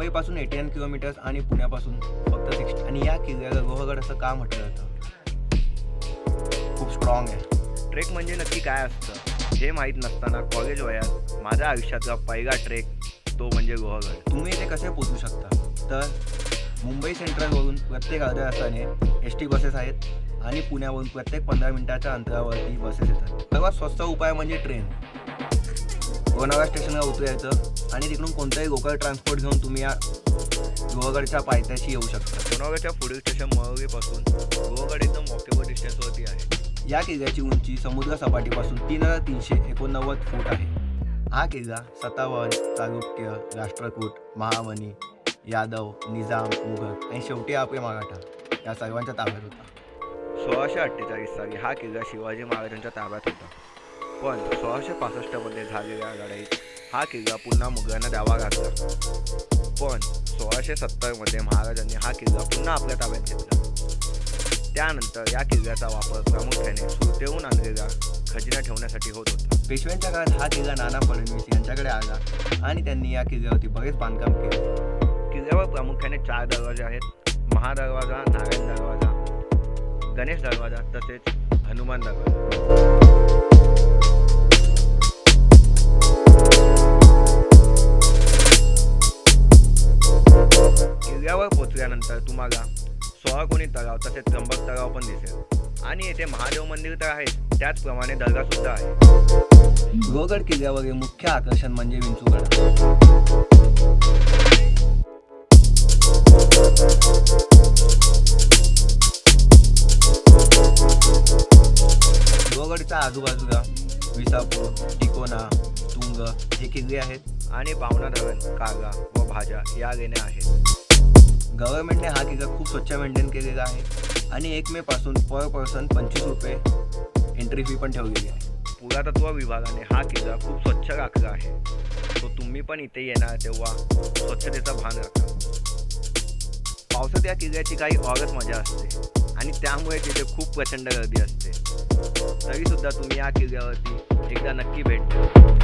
मुंबईपासून 81 किलोमीटर्स आणि पुण्यापासून फक्त 60. आणि या किल्ल्याला लोहगड असं का म्हटलं जातं? खूप स्ट्रॉंग आहे. ट्रेक म्हणजे नक्की काय असतं हे माहीत नसताना कॉलेज वयात माझ्या आयुष्यातला पहिला ट्रेक तो म्हणजे लोहगड. तुम्ही इथे कसे पोहोचू शकता? तर मुंबई सेंट्रलवरून प्रत्येक अर्ध्या तासाने ST बसेस आहेत आणि पुण्यावरून प्रत्येक 15 मिनिटाच्या अंतरावरती बसेस येतात. सर्वात स्वस्त उपाय म्हणजे ट्रेन. लोणावळा स्टेशनला उतरायचं आणि तिकडून कोणताही लोकल ट्रान्सपोर्ट घेऊन तुम्ही या लोहगडच्या पायथ्याशी येऊ शकता. लोणावळ्याच्या पुढील स्टेशन मळवीपासून लोहगड एकदम वॉकेबल डिस्टन्सवरती आहे. या किल्ल्याची उंची समुद्र सपाटीपासून 3389 फूट आहे. हा किल्ला सतावहन, चालुक्य, राष्ट्रकूट, महामनी, यादव, निजाम, मुघल आणि शेवटी आपले मराठा या सर्वांच्या ताब्यात होता. 1648 साली हा किल्ला शिवाजी महाराजांच्या ताब्यात होता. पण 1665 मध्ये झालेल्या लढाईत हा किल्ला पुन्हा मुघलांना द्यावा लागला. पण 1670 मध्ये महाराजांनी हा किल्ला पुन्हा आपल्या ताब्यात घेतला. त्यानंतर या किल्ल्याचा वापर प्रामुख्याने सुरतेहून आणलेला खजिना ठेवण्यासाठी होत होता. पेशव्यांच्या काळात हा किल्ला नाना फडणवीस यांच्याकडे आला आणि त्यांनी या किल्ल्यावरती बरेच बांधकाम केले. किल्ल्यावर प्रामुख्याने 4 दरवाजे आहेत: महादरवाजा, नारायण दरवाजा, गणेश दरवाजा तसेच हनुमान दरवाजा. किल्ल्यावर पोहोचल्यानंतर तुम्हाला 16 कोणी तलाव तसेच त्र्यंबक तलाव पण दिसेल आणि येथे महादेव मंदिर तर आहे, त्याचप्रमाणे दर्गा सुद्धा आहे. लोहगड किल्ल्यावरील मुख्य आकर्षण म्हणजे विंचूगड. लोहगडच्या आजूबाजूला विसापूर, टिकोना, तुंग हे किल्ले आहेत आणि पावना धरण, कागा व भाजा या लेण्या आहेत. गव्हर्नमेंटने हा किल्ला खूप स्वच्छ मेंटेन केलेला आहे आणि 1 मे पासून पर पर्सन 25 रुपये एंट्री फी पण ठेवलेली आहे. पुरातत्व विभागाने हा किल्ला खूप स्वच्छ राखला आहे. तो तुम्ही पण इथे येणार तेव्हा स्वच्छतेचा भान राखा. पावसात या किल्ल्याची काही औरच मजा असते आणि त्यामुळे तिथे खूप प्रचंड गर्दी असते. तरीसुद्धा तुम्ही या किल्ल्यावरती एकदा नक्की भेट द्या.